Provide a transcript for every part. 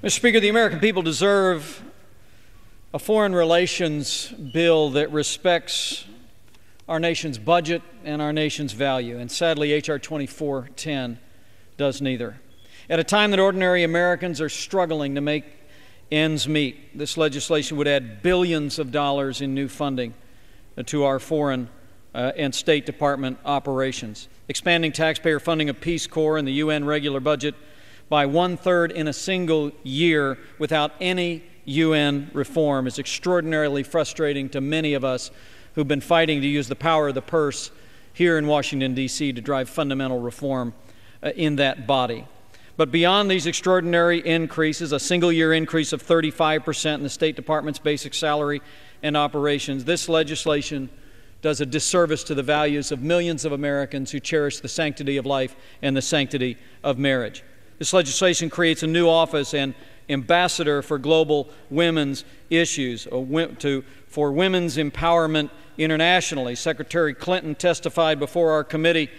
Mr. Speaker, the American people deserve a foreign relations bill that respects our nation's budget and our nation's value, and sadly, H.R. 2410 does neither. At a time that ordinary Americans are struggling to make ends meet, this legislation would add billions of dollars in new funding to our foreign and State Department operations, expanding taxpayer funding of Peace Corps and the UN regular budget by 1/3 in a single year without any UN reform is extraordinarily frustrating to many of us who've been fighting to use the power of the purse here in Washington, D.C. to drive fundamental reform in that body. But beyond these extraordinary increases, a single-year increase of 35% in the State Department's basic salary and operations, this legislation does a disservice to the values of millions of Americans who cherish the sanctity of life and the sanctity of marriage. This legislation creates a new office and ambassador for global women's issues, for women's empowerment internationally. Secretary Clinton testified before our committee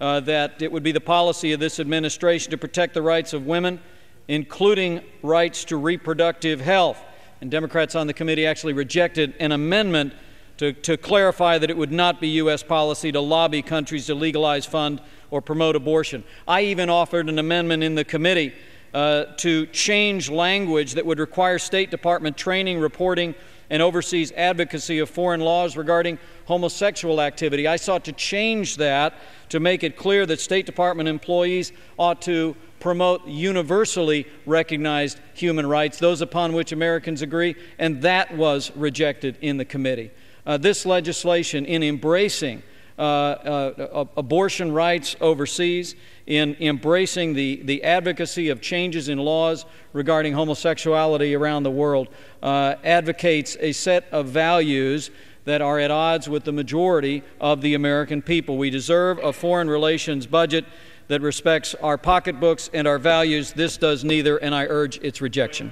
that it would be the policy of this administration to protect the rights of women, including rights to reproductive health. And Democrats on the committee actually rejected an amendment to clarify that it would not be U.S. policy to lobby countries to legalize, fund, or promote abortion. I even offered an amendment in the committee to change language that would require State Department training, reporting, and overseas advocacy of foreign laws regarding homosexual activity. I sought to change that to make it clear that State Department employees ought to promote universally recognized human rights, those upon which Americans agree, and that was rejected in the committee. This legislation, in embracing abortion rights overseas, in embracing the advocacy of changes in laws regarding homosexuality around the world, advocates a set of values that are at odds with the majority of the American people. We deserve a foreign relations budget that respects our pocketbooks and our values. This does neither, and I urge its rejection.